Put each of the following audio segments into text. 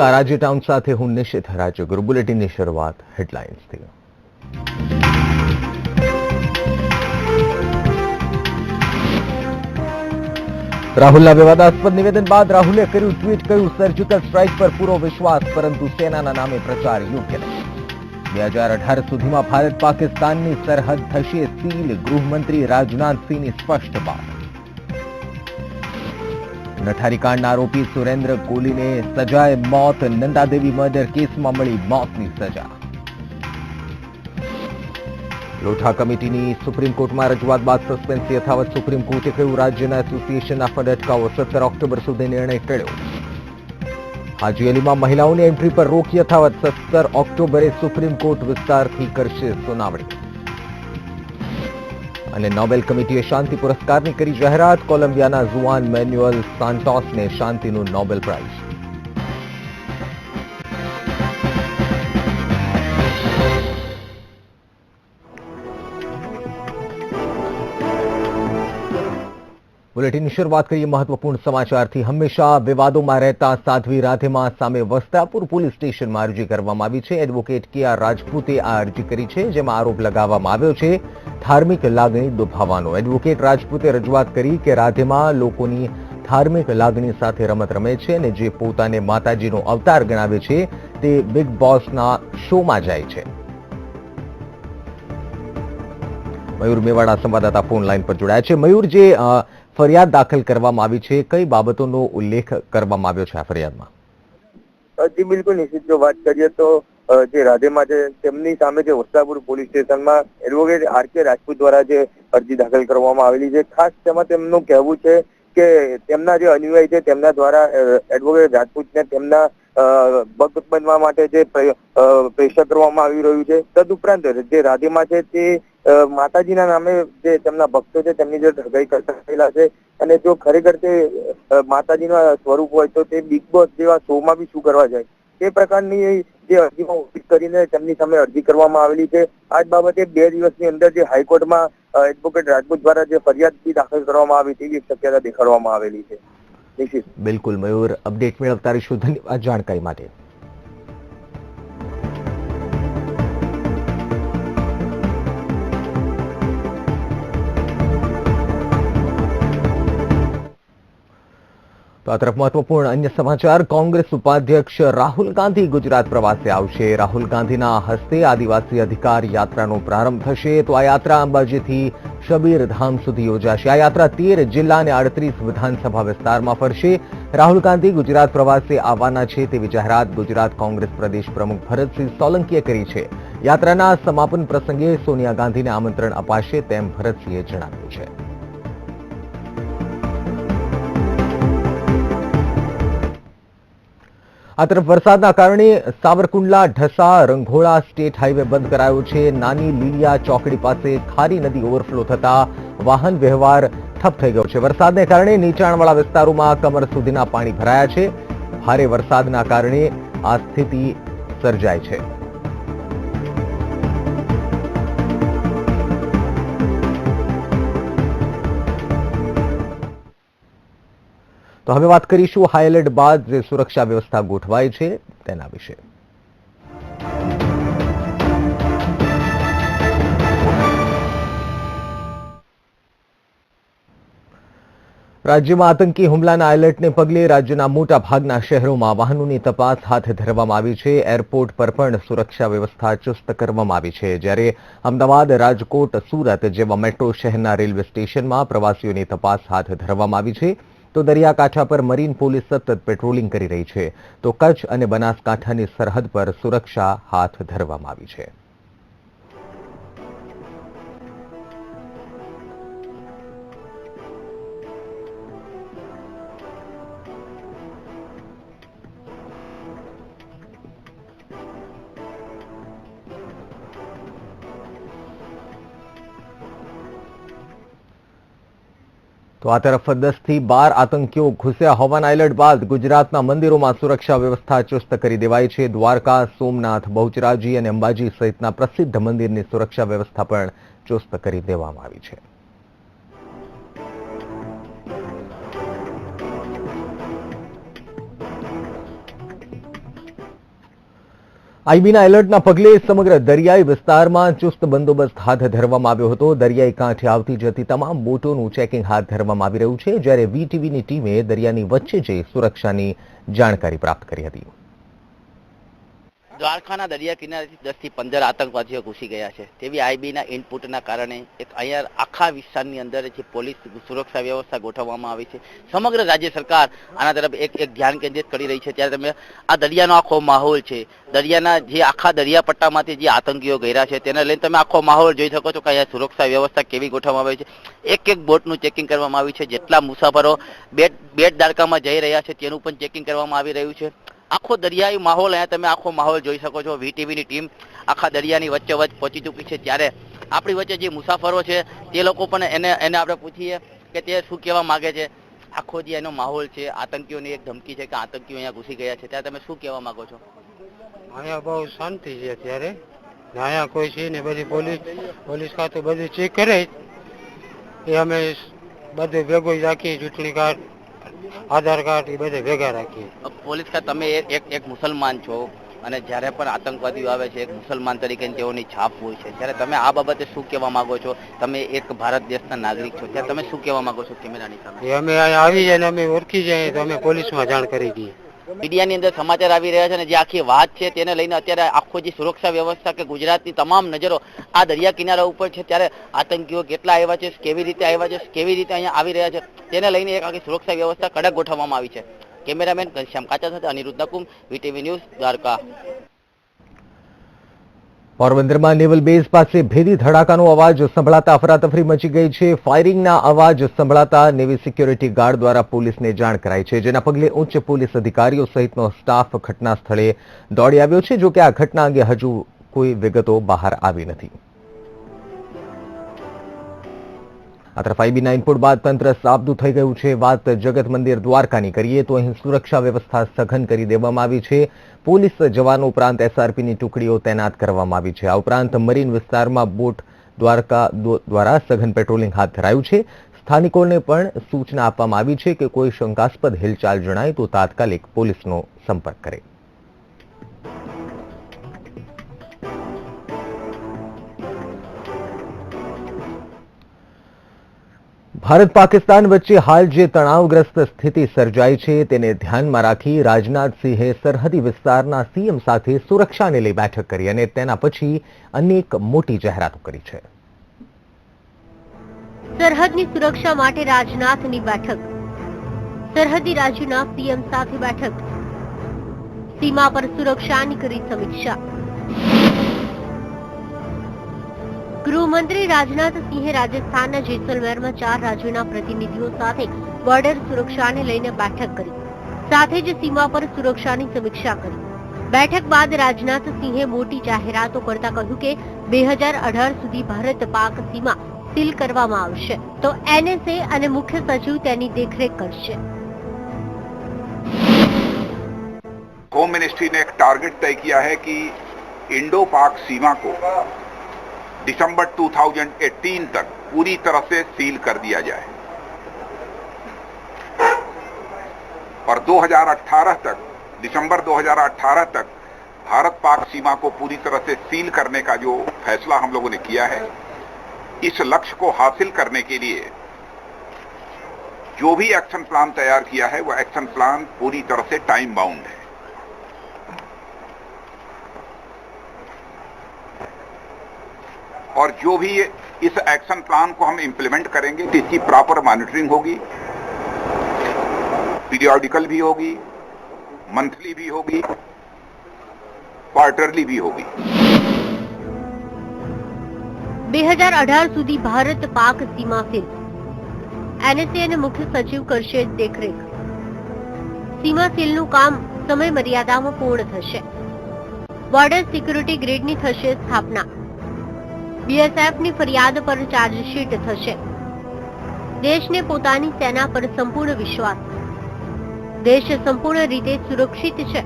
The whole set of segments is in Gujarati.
નમસ્કાર, આજે ટાઉન સાથે હું નિશિત રાજ્યગુરુ. બુલેટિનની શરૂઆત હેડલાઇન્સથી. રાહુલના વિવાદાસ્પદ નિવેદન બાદ રાહુલે કર્યું ટ્વીટ, કહ્યું સર્જિકલ સ્ટ્રાઇક પર પૂરો વિશ્વાસ, પરંતુ સેનાના નામે પ્રચાર યોગ્ય નહીં. 2018 સુધીમાં ભારત પાકિસ્તાનની સરહદ થશે સીલ, ગૃહમંત્રી રાજનાથસિંહની સ્પષ્ટ વાત. નઠારીકાંડના આરોપી સુરેન્દ્ર કોહલીને સજાએ મોત, નંદાદેવી મર્ડર કેસમાં મળી મોતની સજા. લોઢા કમિટીની સુપ્રીમ કોર્ટમાં રજૂઆત બાદ સસ્પેન્સ યથાવત. સુપ્રીમ કોર્ટે કહ્યું રાજ્યના એસોસિએશનના ફંડ અટકાવો, 17 ઓક્ટોબર સુધી નિર્ણય ટળ્યો. હાજી અલીમાં મહિલાઓની એન્ટ્રી પર રોક યથાવત, 17 ઓક્ટોબરે સુપ્રીમ કોર્ટ વિસ્તારથી કરશે સુનાવણી. અને નોબેલ કમિટીએ શાંતિ પુરસ્કારની કરી જાહેરાત, કોલંબિયાના ઝુઆન મેન્યુઅલ સાન્ટોસને શાંતિનું નોબેલ પ્રાઇઝ. બુલેટિનની શરૂઆત કરીએ મહત્વપૂર્ણ સમાચારથી. હંમેશા વિવાદોમાં રહેતા સાધ્વી રાધેમા સામે વસ્ત્રાપુર પોલીસ સ્ટેશનમાં અરજી કરવામાં આવી છે. એડવોકેટ કે.આર. રાજપૂતે આ અરજી કરી છે, જેમાં આરોપ લગાવવામાં આવ્યો છે ધાર્મિક લાગણી દુભાવવાનો. એડવોકેટ રાજપૂતે રજૂઆત કરી કે રાધેમા લોકોની ધાર્મિક લાગણી સાથે રમત રમે છે અને જે પોતાને માતાજીનો અવતાર ગણાવે છે તે બિગ બોસના શોમાં જાય છે. મયુર મેવાડા સંવાદદાતા ફોન લાઈન પર જોડાયા છે. મયુર, જે ફરિયાદ દાખલ કરવામાં આવી છે, કઈ બાબતોનો ઉલ્લેખ કરવામાં આવ્યો છે આ ફરિયાદમાં? જી બિલકુલ નિશ્ચિત, જો વાત કરીએ તો જે રાધેમા છે તેમની સામે જે વસ્ત્રાપુર પોલીસ સ્ટેશનમાં એડવોકેટ આર.કે. રાજપૂત દ્વારા જે અરજી દાખલ કરવામાં આવેલી છે, ખાસ તેમાં તેમનું કહેવું છે કે તેમના જે અનુયાયી છે તેમના દ્વારા એડવોકેટ રાજપૂતને તેમના ભક્ત બનવા માટે જે પ્રેશર કરવામાં આવી રહ્યું છે. તદુપરાંત જે રાધેમા છે તે માતાજીના નામે જે તેમના ભક્તો છે તેમની જે ઠગાઈ કરતા થયેલા છે, અને જો ખરેખર તે માતાજીના સ્વરૂપ હોય તો તે બિગ બોસ જેવા શોમાં બી શું કરવા જાય, તે પ્રકારની જે અરજીમાં ઉલ્લેખ કરીને તેમની સામે અરજી કરવામાં આવેલી છે. આ જ બાબતે 2 દિવસની અંદર જે હાઈકોર્ટમાં એડવોકેટ રાજપૂત દ્વારા જે ફરિયાદ દાખલ કરવામાં આવી તેવી શક્યતા દેખાડવામાં આવેલી છે. નિશ્ચિત. બિલકુલ મયુર, અપડેટ મેળવતા રહીશું. ધન્યવાદ જાણકારી માટે. તો આ તરફ મહત્વપૂર્ણ અન્ય સમાચાર. કોંગ્રેસ ઉપાધ્યક્ષ રાહુલ ગાંધી ગુજરાત પ્રવાસે આવશે. રાહુલ ગાંધીના હસ્તે આદિવાસી અધિકાર યાત્રાનો પ્રારંભ થશે. તો આ યાત્રા અંબાજીથી શબીર ધામ સુધી યોજાશે. આ યાત્રા 13 જિલ્લા અને 38 વિધાનસભા વિસ્તારમાં ફરશે. રાહુલ ગાંધી ગુજરાત પ્રવાસે આવવાના છે તેવી જાહેરાત ગુજરાત કોંગ્રેસ પ્રદેશ પ્રમુખ ભરતસિંહ સોલંકીએ કરી છે. યાત્રાના સમાપન પ્રસંગે સોનિયા ગાંધીને આમંત્રણ અપાશે તેમ ભરતસિંહે જણાવ્યું છે. આ તરફ વરસાદના કારણે સાવરકુંડલા ઢસા રંઘોળા સ્ટેટ હાઈવે બંધ કરાયો છે. નાની લીલિયા ચોકડી પાસે ખારી નદી ઓવરફ્લો થતા વાહન વ્યવહાર ઠપ થઈ ગયો છે. વરસાદને કારણે નીચાણવાળા વિસ્તારોમાં કમર સુધીના પાણી ભરાયા છે. ભારે વરસાદના કારણે આ સ્થિતિ સર્જાય છે. તો હવે વાત કરીશું હાઈ એલર્ટ બાદ જે સુરક્ષા વ્યવસ્થા ગોઠવાઈ છે તેના વિશે. રાજ્યમાં આતંકી હુમલાના એલર્ટને પગલે રાજ્યના મોટા ભાગના શહેરોમાં વાહનોની તપાસ હાથ ધરવામાં આવી છે. એરપોર્ટ પર પણ સુરક્ષા વ્યવસ્થા ચુસ્ત કરવામાં આવી છે. જ્યારે અમદાવાદ, રાજકોટ, સુરત જેવા મેટ્રો શહેરના રેલવે સ્ટેશનમાં પ્રવાસીઓની તપાસ હાથ ધરવામાં આવી છે. તો દરિયાકાંઠા પર મરીન પોલીસ સતત પેટ્રોલિંગ કરી રહી છે. તો કચ્છ અને બનાસકાંઠાની સરહદ પર સુરક્ષા હાથ ધરવામાં આવી છે. તો આ તરફ 10 થી 12 આતંકીઓ ઘૂસ્યા હોવાના એલર્ટ બાદ ગુજરાતના મંદિરોમાં સુરક્ષા વ્યવસ્થા ચુસ્ત કરી દેવાઈ છે. દ્વારકા, સોમનાથ, બહુચરાજી અને અંબાજી સહિતના પ્રસિદ્ધ મંદિરની સુરક્ષા વ્યવસ્થા પણ ચુસ્ત કરી દેવામાં આવી છે. આઈબીના એલર્ટના પગલે સમગ્ર દરિયાઈ વિસ્તારમાં ચુસ્ત બંદોબસ્ત હાથ ધરવામાં આવ્યો હતો. દરિયાઈ કાંઠે આવતી જતી તમામ બોટોનું ચેકિંગ હાથ ધરવામાં આવી રહ્યું છે, જ્યારે વીટીવીની ટીમે દરિયાની વચ્ચે જઈ સુરક્ષાની જાણકારી પ્રાપ્ત કરી હતી. દ્વારકાના દરિયા કિનારેથી 10 થી 15 આતંકવાદીઓ ઘૂસી ગયા છે તેવી આઈબીના ઇનપુટના કારણે એક અહીંયા આખા વિસ્તારની અંદર જે પોલીસ સુરક્ષા વ્યવસ્થા ગોઠવવામાં આવી છે. સમગ્ર રાજ્ય સરકાર આના તરફ એક ધ્યાન કેન્દ્રિત કરી રહી છે. ત્યારે તમે આ દરિયાનો આખો માહોલ છે, દરિયાના જે આખા દરિયાપટ્ટામાંથી જે આતંકીઓ ગયા છે તેને લઈને તમે આખો માહોલ જોઈ શકો છો કે અહીંયા સુરક્ષા વ્યવસ્થા કેવી ગોઠવવામાં આવી છે. એક બોટનું ચેકિંગ કરવામાં આવ્યું છે. જેટલા મુસાફરો બેટ દ્વારકામાં જઈ રહ્યા છે તેનું પણ ચેકિંગ કરવામાં આવી રહ્યું છે. આખો દરિયાઈ માહોલ અહીંયા તમે આખો માહોલ જોઈ શકો છો. વીટીવીની ટીમ આખા દરિયાની વચ્ચે પહોંચી ચૂકી છે. ત્યારે આપણી વચ્ચે જે મુસાફરો છે તે લોકો પણ એને આપણે પૂછીએ કે તે શું કહેવા માંગે છે. આખો જે એનો માહોલ છે, આતંકીઓની એક ધમકી છે કે આતંકીઓ અહીંયા ઘૂસી ગયા છે, ત્યારે તમે શું કહેવા માંગો છો? અહીંયા બહુ શાંતિ છે અત્યારે. અહીંયા કોઈ છે ને, બધી પોલીસ ખાતું બધું ચેક કરે એ અમે બધું ભેગું રાખીએ. ચૂંટણી કાર્ડ, આધાર કાર્ડ એ બધે ભેગા રાખીએ. પોલીસ ખાતે તમે એક મુસલમાન છો અને જ્યારે પણ આતંકવાદીઓ આવે છે એક મુસલમાન તરીકે તેઓની છાપ હોય છે, ત્યારે તમે આ બાબતે શું કહેવા માંગો છો? તમે એક ભારત દેશના નાગરિક છો, ત્યારે તમે શું કહેવા માંગો છો કેમેરાની સામે? અમે અહીંયા આવી જાય ને અમે ઓળખી જાય તો અમે પોલીસમાં જાણ કરી દઈએ. મીડિયાની અંદર સમાચાર આવી રહ્યા છે અને જે આખી વાત છે તેને લઈને અત્યારે આખો જે સુરક્ષા વ્યવસ્થા કે ગુજરાતની તમામ નજરો આ દરિયા કિનારા ઉપર છે. ત્યારે આતંકીઓ કેટલા આવ્યા છે, કેવી રીતે આવ્યા છે, કેવી રીતે અહીંયા આવી રહ્યા છે તેને લઈને એક આખી સુરક્ષા વ્યવસ્થા કડક ગોઠવવામાં આવી છે. કેમેરામેન ઘનશ્યામ કાચા સાથે અનિરુદ્ધ નકુમ, વીટીવી ન્યૂઝ, દ્વારકા. પોરબંદરમાં નેવલ બેઝ પાસે ભેદી ધડાકાનો અવાજ સંભળાતા અફરાતફરી મચી ગઈ છે. ફાયરિંગના અવાજ સંભળાતા નેવી સિક્યોરિટી ગાર્ડ દ્વારા પોલીસને જાણ કરાઈ છે, જેના પગલે ઉચ્ચ પોલીસ અધિકારીઓ સહિતનો સ્ટાફ ઘટના સ્થળે દોડી આવ્યો છે. જો કે આ ઘટના અંગે હજુ કોઈ વિગતો બહાર આવી નથી. આ તરફ આઈબીના ઇનપુટ બાદ તંત્ર સાબદું થઈ ગયું છે. વાત જગત મંદિર દ્વારકાની કરીએ તો અહીં સુરક્ષા વ્યવસ્થા સઘન કરી દેવામાં આવી છે. પોલીસ જવાનો ઉપરાંત એસઆરપીની ટુકડીઓ તૈનાત કરવામાં આવી છે. આ ઉપરાંત મરીન વિસ્તારમાં બોટ દ્વારકા દ્વારા સઘન પેટ્રોલિંગ હાથ ધરાયું છે. સ્થાનિકોને પણ સૂચના આપવામાં આવી છે કે કોઈ શંકાસ્પદ હિલચાલ જણાય તો તાત્કાલિક પોલીસનો સંપર્ક કરે. ભારત પાકિસ્તાન વચ્ચે હાલ જે તણાવગ્રસ્ત સ્થિતિ સર્જાઈ છે તેને ધ્યાનમાં રાખી રાજનાથસિંહે સરહદી વિસ્તારના સીએમ સાથે સુરક્ષાને લઈ બેઠક કરી અને તેના પછી અનેક મોટી જાહેરાતો કરી છે. સરહદની સુરક્ષા માટે રાજનાથની બેઠક, સરહદી રાજ્યોના સીએમ સાથે બેઠક, સીમા પર સુરક્ષાની કરી સમીક્ષા. ગૃહમંત્રી રાજનાથસિંહે રાજસ્થાનના જેસલમેરમાં 4 રાજ્યોના પ્રતિનિધિઓ સાથે બોર્ડર સુરક્ષાને લઈને બેઠક કરી, સાથે જ સીમા પર સુરક્ષાની સમીક્ષા કરી. બેઠક બાદ રાજનાથસિંહે મોટી જાહેરાતો કરતા કહ્યું કે 2018 સુધી ભારત પાક સીમા સીલ કરવામાં આવશે તો એનએસએ અને મુખ્ય સચિવ તેની દેખરેખ કરશે. होम मिनिस्ट्री ने एक टारगेट तय किया है कि इंडो पाक सीमा को दिसंबर 2018 तक पूरी तरह से सील कर दिया जाए और 2018 तक, दिसंबर 2018 तक भारत पाक सीमा को पूरी तरह से सील करने का जो फैसला हम लोगों ने किया है, इस लक्ष्य को हासिल करने के लिए जो भी एक्शन प्लान तैयार किया है वो एक्शन प्लान पूरी तरह से टाइम बाउंड है और जो भी इस एक्शन प्लान को हम इम्प्लीमेंट करेंगे तो इसकी प्रॉपर मॉनिटरिंग होगी, पीरियोडिकल भी होगी, मंथली भी होगी, क्वार्टरली भी होगी. 2018 સુધી ભારત પાક સીમા સીલ, એનએસએ અને મુખ્ય સચિવ કરશે દેખરેખ. સીમા સીલનું કામ સમય મર્યાદામાં પૂર્ણ થશે. બોર્ડર સિક્યુરિટી ગ્રીડની થશે સ્થાપના. બીએસએફની ફરિયાદ પર ચાર્જશીટ થશે. દેશને પોતાની સેના પર સંપૂર્ણ વિશ્વાસ. દેશ સંપૂર્ણ રીતે સુરક્ષિત છે.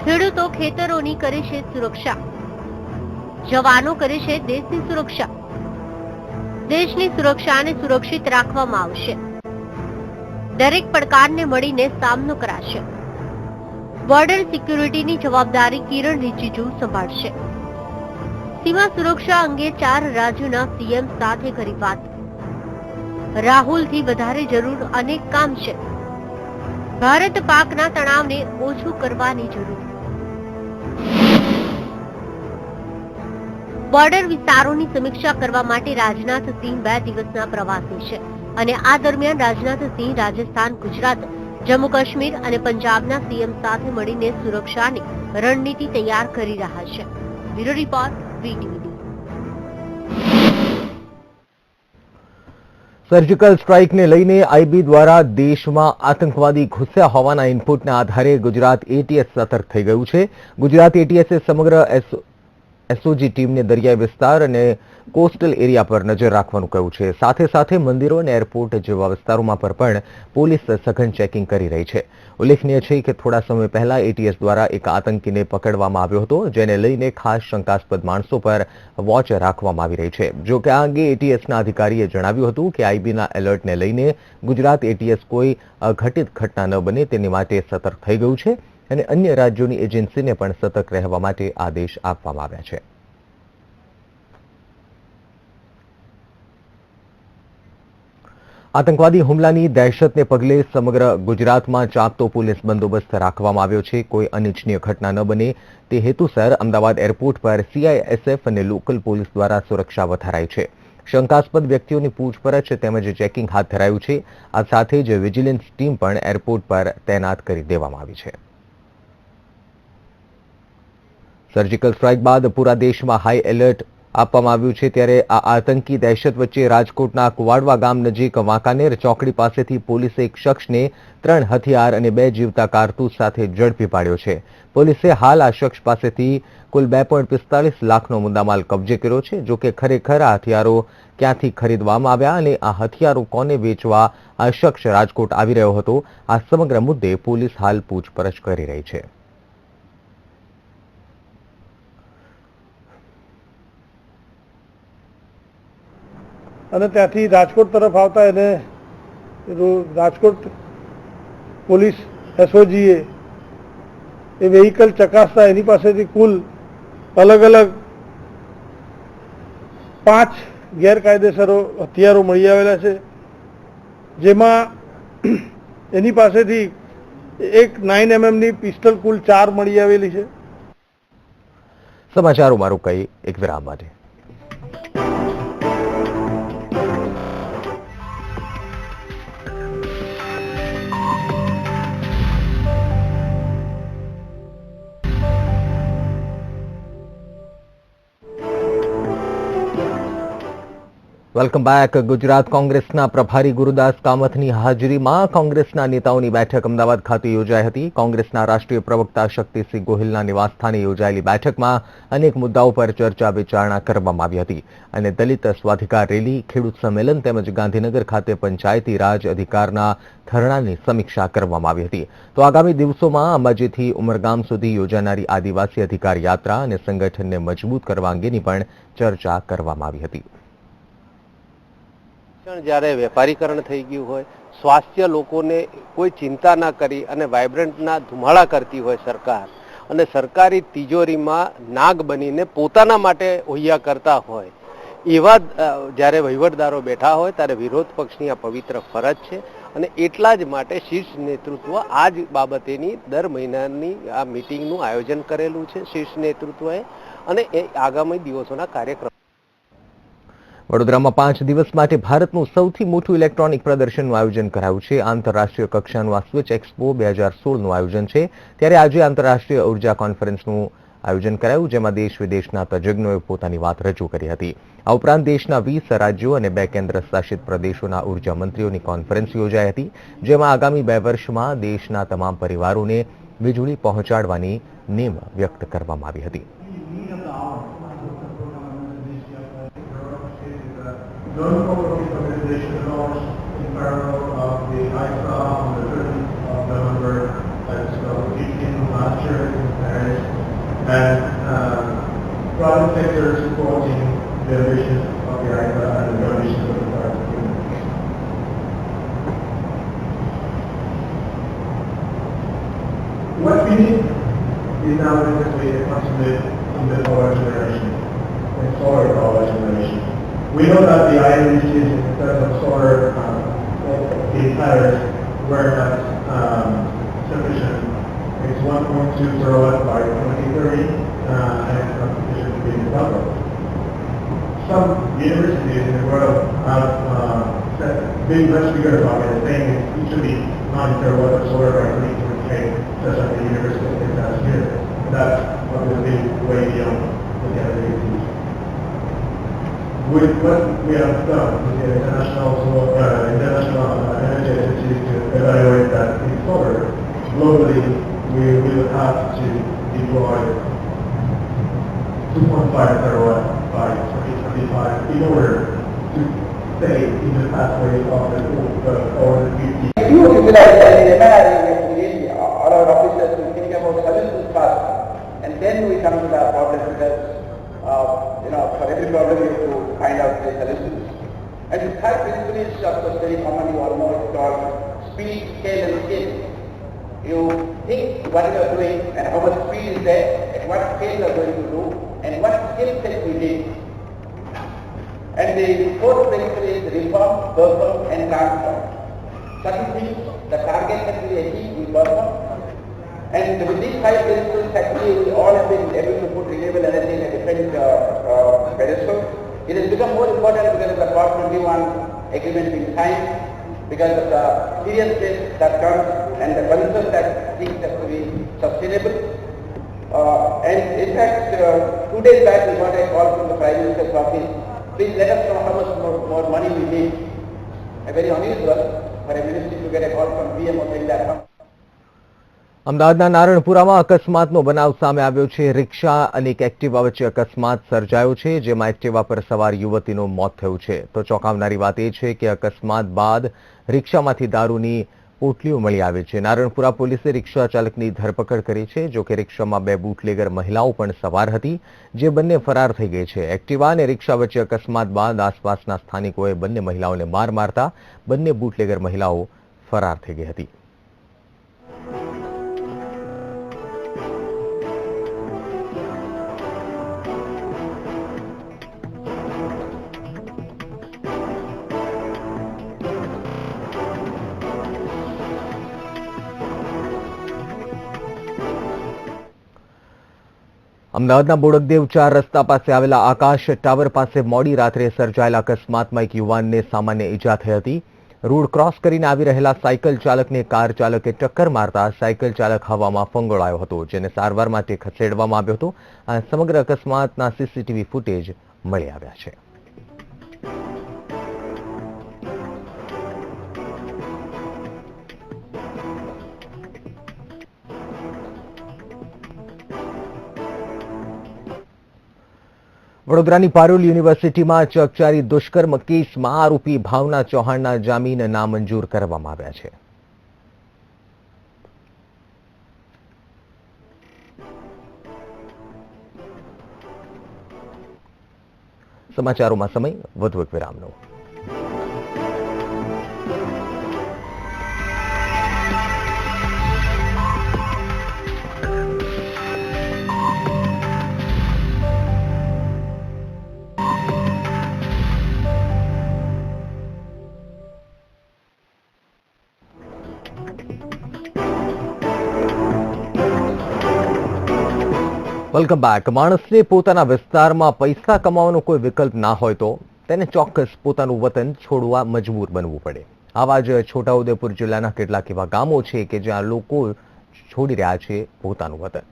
ખેડૂતો ખેતરોની કરે છે સુરક્ષા. જવાનો કરે છે દેશની સુરક્ષા. દેશની સુરક્ષાને સુરક્ષિત રાખવામાં આવશે. દરેક પડકારને મળીને સામનો કરાશે. બોર્ડર સિક્યુરિટીની જવાબદારી કિરણ રિજિજુ સંભાળશે. સીમા સુરક્ષા અંગે 4 રાજ્યોના સીએમ સાથે કરી વાત. રાહુલથી વધારે જરૂર અનેક કામ છે. ભારત પાકના તણાવને ઓછું કરવાની જરૂર. બોર્ડર વિસ્તારોની સમીક્ષા કરવા માટે રાજનાથસિંહ 2 દિવસના પ્રવાસે છે અને આ દરમિયાન રાજનાથસિંહ રાજસ્થાન, ગુજરાત, જમ્મુ કાશ્મીર અને પંજાબના સીએમ સાથે મળીને સુરક્ષાની રણનીતિ તૈયાર કરી રહ્યા છે. Bureau report, VTV. સર્જિકલ સ્ટ્રાઇકને લઈને આઈબી દ્વારા દેશમાં આતંકવાદી ઘૂસ્યા હોવાના ઇનપુટના આધારે ગુજરાત એટીએસ સતર્ક થઈ ગયું છે. ગુજરાત એટીએસે સમગ્ર એસઓજી ટીમને દરિયાઈ વિસ્તાર અને કોસ્ટલ એરિયા પર નજર રાખવાનું કહ્યું છે. સાથે સાથે મંદિરો અને એરપોર્ટ જેવા વિસ્તારોમાં પર પણ પોલીસ સઘન ચેકિંગ કરી રહી છે. ઉલ્લેખનીય છે કે થોડા સમય પહેલા એટીએસ દ્વારા એક આતંકીને પકડવામાં આવ્યો હતો, જેને લઈને ખાસ શંકાસ્પદ માણસો પર વોચ રાખવામાં આવી રહી છે. જો કે આ અંગે એટીએસના અધિકારીએ જણાવ્યું હતું કે આઈબીના એલર્ટને લઈને ગુજરાત એટીએસ કોઈ અઘટિત ઘટના ન બને તેની માટે સતર્ક થઈ ગયું છે અને અન્ય રાજ્યોની એજન્સીને પણ સતર્ક રહેવા માટે આદેશ આપવામાં આવ્યા છે. આતંકવાદી હુમલાની દહેશતને પગલે સમગ્ર ગુજરાતમાં ચાકતો પોલીસ બંદોબસ્ત રાખવામાં આવ્યો છે. કોઈ અનિચ્છનીય ઘટના ન બને તે હેતુસર અમદાવાદ એરપોર્ટ પર સીઆઈએસએફ અને લોકલ પોલીસ દ્વારા સુરક્ષા વધારાઈ છે. શંકાસ્પદ વ્યક્તિઓની પૂછપરછ તેમજ ચેકિંગ હાથ ધરાયું છે. આ સાથે જ વિજિલન્સ ટીમ પણ એરપોર્ટ પર તૈનાત કરી દેવામાં આવી છે. સર્જિકલ સ્ટ્રાઇક બાદ પૂરા દેશમાં હાઈ એલર્ટ આપવામાં આવ્યું છે. ત્યારે આ આતંકી દહેશત વચ્ચે રાજકોટના કુવાડવા ગામ નજીક વાંકાનેર ચોકડી પાસેથી પોલીસે એક શખ્સને 3 હથિયાર અને 2 જીવતા કારતૂસ સાથે ઝડપી પાડ્યો છે. પોલીસે હાલ આ શખ્સ પાસેથી કુલ 2.45 લાખનો મુદ્દામાલ કબજે કર્યો છે. જો કે ખરેખર આ હથિયારો ક્યાંથી ખરીદવામાં આવ્યા અને આ હથિયારો કોને વેચવા આ શખ્સ રાજકોટ આવી રહ્યો હતો, આ સમગ્ર મુદ્દે પોલીસ હાલ પૂછપરછ કરી રહી છે. અને ત્યાંથી રાજકોટ તરફ આવતા એને રાજકોટ પોલીસ એસઓજીએ એ વેહિકલ ચકાસતા એની પાસેથી કુલ અલગ અલગ 5 ગેરકાયદેસર હથિયારો મળી આવેલા છે, જેમાં એની પાસેથી એક 9mm પિસ્તલ કુલ 4 મળી આવેલી છે. સમાચારોમાં રોકાઈ એક વિરામ માટે. Welcome back. ગુજરાત કોંગ્રેસના પ્રભારી ગુરુદાસ કામથની હાજરીમાં કોંગ્રેસના નેતાઓની બેઠક અમદાવાદ ખાતે યોજાઈ હતી. કોંગ્રેસના રાષ્ટ્રીય પ્રવક્તા શક્તિસિંહ ગોહિલના નિવાસસ્થાને યોજાયેલી બેઠકમાં અનેક મુદ્દાઓ પર ચર્ચા વિચારણા કરવામાં આવી હતી અને દલિત સ્વાધિકાર રેલી, ખેડૂત સંમેલન તેમજ ગાંધીનગર ખાતે પંચાયતી રાજ અધિકારના ધરણાની સમીક્ષા કરવામાં આવી હતી. તો આગામી દિવસોમાં અંબાજીથી ઉમરગામ સુધી યોજાનારી આદિવાસી અધિકાર યાત્રા અને સંગઠનને મજબૂત કરવા અંગેની પણ ચર્ચા કરવામાં આવી હતી. જ્યારે વેપારીકરણ થઈ ગયું હોય, સ્વાસ્થ્ય લોકોને કોઈ ચિંતા ના કરી અને વાઇબ્રન્ટના ધુમાડા કરતી હોય સરકાર, અને સરકારી તિજોરીમાં નાગ બનીને પોતાના માટે ઓહિયા કરતા હોય, એવા જ્યારે વહીવટદારો બેઠા હોય ત્યારે વિરોધ પક્ષની આ પવિત્ર ફરજ છે. અને એટલા જ માટે શીર્ષ નેતૃત્વ આ જ બાબતેની દર મહિનાની આ મિટિંગનું આયોજન કરેલું છે શીર્ષ નેતૃત્વએ, અને એ આગામી દિવસોના કાર્યક્રમ. વડોદરામાં 5 દિવસ માટે ભારતનું સૌથી મોટું ઇલેક્ટ્રોનિક પ્રદર્શનનું આયોજન કરાયું છે. આંતરરાષ્ટ્રીય કક્ષાનું આ સ્વિચ એક્સપો 2016નું આયોજન છે. ત્યારે આજે આંતરરાષ્ટ્રીય ઉર્જા કોન્ફરન્સનું આયોજન કરાયું, જેમાં દેશ વિદેશના તજજ્ઞોએ પોતાની વાત રજૂ કરી હતી. આ ઉપરાંત દેશના 20 રાજ્યો અને 2 કેન્દ્ર શાસિત પ્રદેશોના ઉર્જા મંત્રીઓની કોન્ફરન્સ યોજાઈ હતી, જેમાં આગામી 2 વર્ષમાં દેશના તમામ પરિવારોને વીજળી પહોંચાડવાની નેમ વ્યક્ત કરવામાં આવી હતી. Don't follow the organization laws in parallel of the ISA on the 30th of November, that's 18 last year in Paris, and private sector supporting the vision of the ISA and the vision of the private community. What we need predominantly concentrated in the power generation, in solar power generation. We know that the island is in terms of solar tires were not sufficient. It's 1.2 terawatt by 2030 and it's not sufficient to be developed. Some universities in the world have been much bigger about it, saying it should be 9 terawatt of solar by 2028, such as the University of Texas here. That's obviously way beyond the capabilities. With what we have done with the international energy agencies to evaluate that in solar, globally we will have to deploy 2.5 terawatt by 2025 in order to stay in the pathway of the over the 50. If you utilize the area, all our officers will think about solutions first, and then we come to the problem because for every problem you have to find out the solutions. And the third principle is of course very commonly almost called speed, scale and skill. You think what you are doing and how much speed is there, at what scale you are going to do, and what skill set we need. And the fourth principle is reform, perform and transform. Certain things, the target that we achieve, we perform. And with these 5 principles, actually, we all have been able to put renewable energy in a different pedestal. It has become more important because of the COP21 agreement being signed, because of the seriousness that comes and the concern that things have to be sustainable. And in fact, 2 days back, we got a call from the Prime Minister's office. Please let us know how much more money we need. A very unusual for a ministry to get a call from BMO saying that. અમદાવાદના નારણપુરામાં અકસ્માતનો બનાવ સામે આવ્યો છે. રિક્ષા અને એક એક્ટિવા વચ્ચે અકસ્માત સર્જાયો છે, જેમાં એક્ટિવા પર સવાર યુવતીનું મોત થયું છે. તો ચોંકાવનારી વાત એ છે કે અકસ્માત બાદ રિક્ષામાંથી દારૂની પોટલીઓ મળી આવે છે. નારણપુરા પોલીસે રિક્ષા ચાલકની ધરપકડ કરી છે. જો કે રિક્ષામાં 2 બુટલેગર મહિલાઓ પણ સવાર હતી, જે બંને ફરાર થઈ ગઈ છે. એક્ટિવા અને રિક્ષા વચ્ચે અકસ્માત બાદ આસપાસના સ્થાનિકોએ બંને મહિલાઓને માર મારતા બંને બુટલેગર મહિલાઓ ફરાર થઈ ગઈ હતી. અમદાવાદના બોડકદેવ 4 રસ્તા પાસે આવેલા આકાશ ટાવર પાસે મોડી રાત્રે સર્જાયેલા અકસ્માતમાં એક યુવાનને સામાન્ય ઈજા થઈ હતી. રોડ ક્રોસ કરીને આવી રહેલા સાયકલ ચાલકને કાર ચાલકે ટક્કર મારતા સાયકલ ચાલક હવામાં ફંગોળાયો હતો, જેને સારવાર માટે ખસેડવામાં આવ્યો હતો. આ સમગ્ર અકસ્માતના સીસીટીવી ફૂટેજ મળી આવ્યા છે. વડોદરાની પારુલ યુનિવર્સિટીમાં ચકચારી દુષ્કર્મ કેસમાં આરોપી ભાવના ચૌહાણના જામીન નામંજૂર કરવામાં આવ્યા છે. સમાચારોમાં સમય વધુ એક વિરામનો. Welcome back. માણસને પોતાના વિસ્તારમાં પૈસા કમાવાનો કોઈ વિકલ્પ ના હોય તો તેને ચોક્કસ પોતાનું વતન છોડવા મજબૂર બનવું પડે. આવા જ છોટાઉદેપુર જિલ્લાના કેટલાક એવા ગામો છે કે જ્યાં લોકો છોડી રહ્યા છે પોતાનું વતન.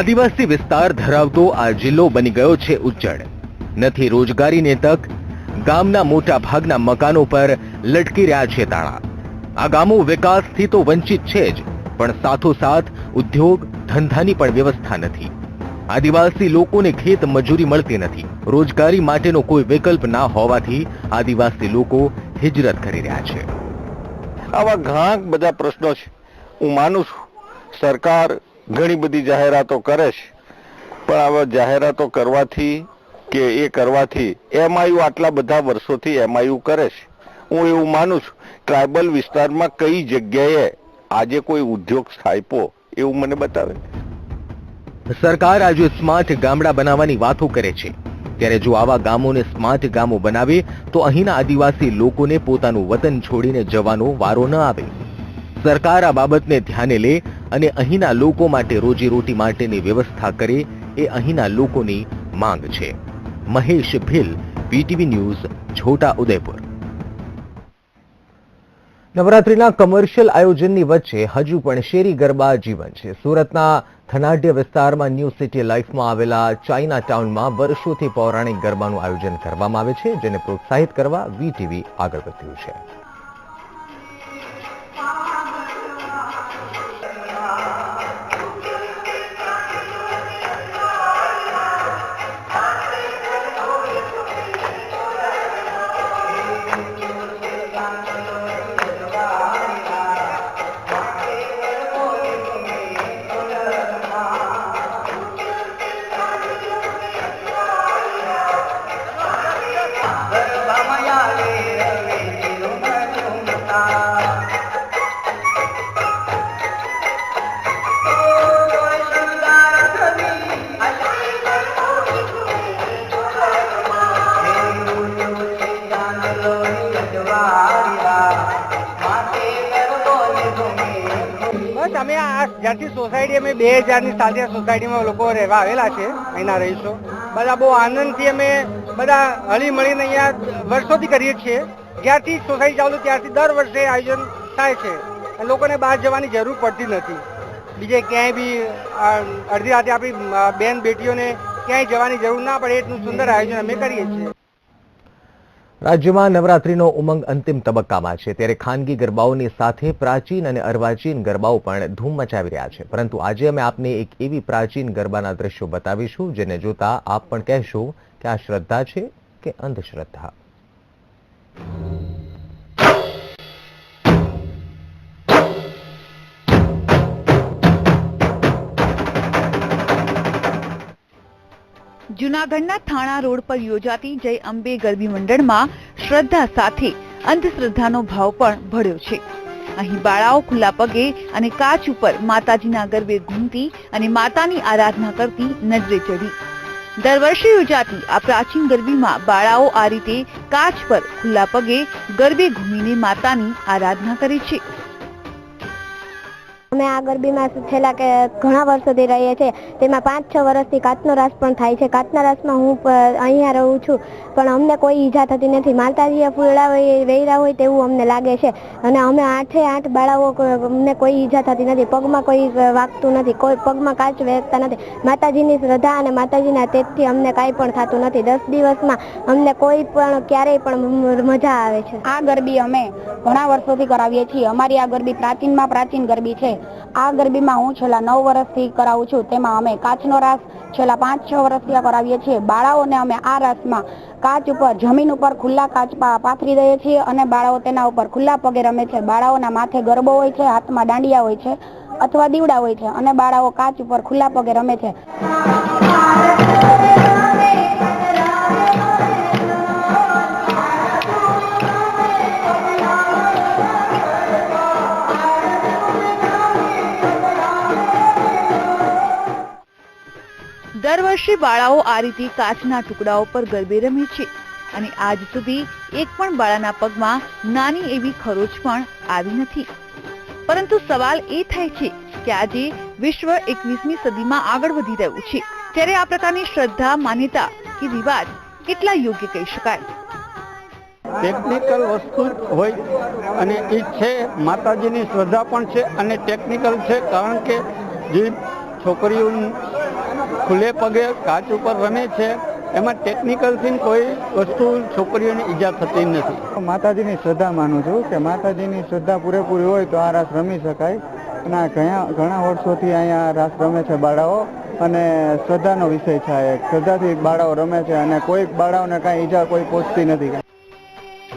આદિવાસી વિસ્તાર ધરાવતો આ જિલ્લો બની ગયો છે ઉજ્જડ. નથી રોજગારીની તક, ગામના મોટા ભાગના મકાનો પર લટકી રહ્યા છે તાળા. આ ગામો વિકાસથી તો વંચિત છે જ, પણ સાથોસાથ ઉદ્યોગ ધંધાની પણ વ્યવસ્થા નથી. આદિવાસી લોકોને ખેત મજૂરી મળતી નથી. રોજગારી માટેનો કોઈ વિકલ્પ ના હોવાથી આદિવાસી લોકો હિજરત કરી રહ્યા છે. આવા ઘણા બધા પ્રશ્નો છે. હું માનું છું સરકાર ઘણી બધી જાહેરાતો કરે છે, પણ આવા જાહેરાતો કરવાથી કે એ કરવાથી એમઆઈયુ આટલા બધા વર્ષોથી એમઆઈયુ કરે છે. હું એવું માનું છું ટ્રાયબલ વિસ્તારમાં કઈ જગ્યાએ આજે કોઈ ઉદ્યોગ સ્થાપ્યો એવું મને બતાવે. સરકાર આજે સ્માર્ટ ગામડા બનાવવાની વાતો કરે છે, ત્યારે જો આવા ગામોને સ્માર્ટ ગામો બનાવે તો અહીંના આદિવાસી લોકોને પોતાનું વતન છોડીને જવાનો વારો ન આવે. સરકાર આ બાબતને ધ્યાને લે અને અહીંના લોકો માટે રોજીરોટી માટેની વ્યવસ્થા કરે એ અહીંના લોકોની માંગ છે. Mahesh Bhil, VTV news, Chhota Udepur. નવરાત્રીના કમર્શિયલ આયોજનની વચ્ચે હજુ પણ શેરી ગરબા જીવન છે. સુરતના થનાઢ્ય વિસ્તારમાં ન્યૂ સિટી લાઇફમાં આવેલા ચાઇના ટાઉનમાં વર્ષોથી પૌરાણિક ગરબાનું આયોજન કરવામાં આવે છે, જેને પ્રોત્સાહિત કરવા વીટીવી આગળ વધ્યું છે. બસ અમે આ જ્યારથી સોસાયટી અમે 2000ની સાલથી સોસાયટીમાં લોકો રહેવા આવેલા છે, અહીંના રહીશો બધા બહુ આનંદથી અમે બધા હળી મળીને અહીંયા વર્ષોથી કરીએ છીએ. જ્યારથી સોસાયટી ચાલુ ત્યારથી દર વર્ષે આયોજન થાય છે. લોકોને બહાર જવાની જરૂર પડતી નથી. બીજે ક્યાંય બી અડધી રાતે આપણી બેન બેટીઓને ક્યાંય જવાની જરૂર ના પડે એટલું સુંદર આયોજન અમે કરીએ છીએ. રાજ્યમાં નવરાત્રીનો ઉમંગ અંતિમ તબક્કામાં છે, ત્યારે ખાનગી ગરબાઓની સાથે પ્રાચીન અને અર્વાચીન ગરબાઓ પણ ધૂમ મચાવી રહ્યા છે. પરંતુ આજે અમે આપને એક એવી પ્રાચીન ગરબાના દ્રશ્યો બતાવીશું જેને જોતા આપ પણ કહેશો કે આ શ્રદ્ધા છે કે અંધશ્રદ્ધા. જૂનાગઢના થાણા રોડ પર યોજાતી જય અંબે ગરબી મંડળમાં શ્રદ્ધા સાથે અંધશ્રદ્ધાનો ભાવ પણ ભળ્યો છે. અહીં બાળાઓ ખુલ્લા પગે અને કાચ ઉપર માતાજીના ગરબે ઘૂમતી અને માતાની આરાધના કરતી નજરે ચડી. દર વર્ષે યોજાતી આ પ્રાચીન ગરબીમાં બાળાઓ આ રીતે કાચ પર ખુલ્લા પગે ગરબે ઘૂમીને માતાની આરાધના કરે છે. અમે આ ગરબીમાં છેલ્લા ઘણા વર્ષોથી રહીએ છીએ. તેમાં 5-6 વર્ષથી કાચનો રાસ પણ થાય છે. કાચના રાસમાં હું અહીંયા રહું છું, પણ અમને કોઈ ઈજા થતી નથી. માતાજીએ ફૂલડા વેર્યા હોય તેવું અમને લાગે છે અને અમે 8 બાળાઓ અમને કોઈ ઈજા થતી નથી. પગમાં કોઈ વાગતું નથી, કોઈ પગમાં કાચ વેરતા નથી. માતાજીની શ્રદ્ધા અને માતાજીના તેજથી અમને કાંઈ પણ થતું નથી. 10 દિવસમાં અમને કોઈ પણ ક્યારેય પણ મજા આવે છે. આ ગરબી અમે ઘણા વર્ષોથી કરાવીએ છીએ. અમારી આ ગરબી પ્રાચીનમાં પ્રાચીન ગરબી છે. આ ગરબીમાં હું છેલ્લા 9 વર્ષથી કરાવું છું. તેમાં અમે કાચનો રાસ છેલ્લા 5-6 વર્ષથી કરાવીએ છીએ. બાળાઓને અમે આ રાસમાં કાચ ઉપર જમીન ઉપર ખુલ્લા કાચ પાથરી દઈએ છીએ અને બાળાઓ તેના ઉપર ખુલ્લા પગે રમે છે. બાળાઓના માથે ગરબો હોય છે, હાથમાં દાંડિયા હોય છે અથવા દીવડા હોય છે અને બાળાઓ કાચ ઉપર ખુલ્લા પગે રમે છે. દર વર્ષે બાળાઓ આ રીતે કાચના ટુકડાઓ પર ગરબે રમે છે અને આજ સુધી એક પણ બાળાના પગમાં નાની એવી ખરોચ પણ આવી નથી. પરંતુ સવાલ એ થાય છે કે આજે વિશ્વ 21મી સદીમાં આગળ વધી રહ્યું છે, ત્યારે આ પ્રકારની શ્રદ્ધા, માન્યતા કે રિવાજ કેટલા યોગ્ય કહી શકાય? ટેકનિકલ વસ્તુ હોય અને એ છે, માતાજીની શ્રદ્ધા પણ છે અને ટેકનિકલ છે. કારણ કે જે છોકરીઓ ખુલ્લે પગે કાચ ઉપર રમે છે એમાં ટેકનિકલથી કોઈ વસ્તુ છોકરીઓને ઈજા થતી નથી. માતાજીની શ્રદ્ધા માનું છું કે માતાજીની શ્રદ્ધા પૂરેપૂરી હોય તો આ રાસ રમી શકાય. અને ઘણા વર્ષોથી અહીંયા રાસ રમે છે બાળાઓ અને શ્રદ્ધાનો વિષય છે. શ્રદ્ધાથી બાળાઓ રમે છે અને કોઈ બાળાઓને કાંઈ ઈજા કોઈ પહોંચતી નથી.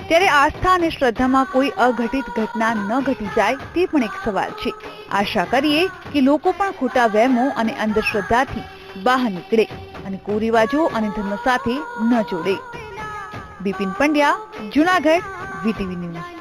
ત્યારે આસ્થા અને શ્રદ્ધામાં કોઈ અઘટિત ઘટના ન ઘટી જાય તે પણ એક સવાલ છે. આશા કરીએ કે લોકો પણ ખોટા વહેમો અને અંધશ્રદ્ધાથી બહાર નીકળે અને કુરિવાજો અને ધર્મ સાથે ન જોડે. Bipin Pandya, Junagadh, VTV news.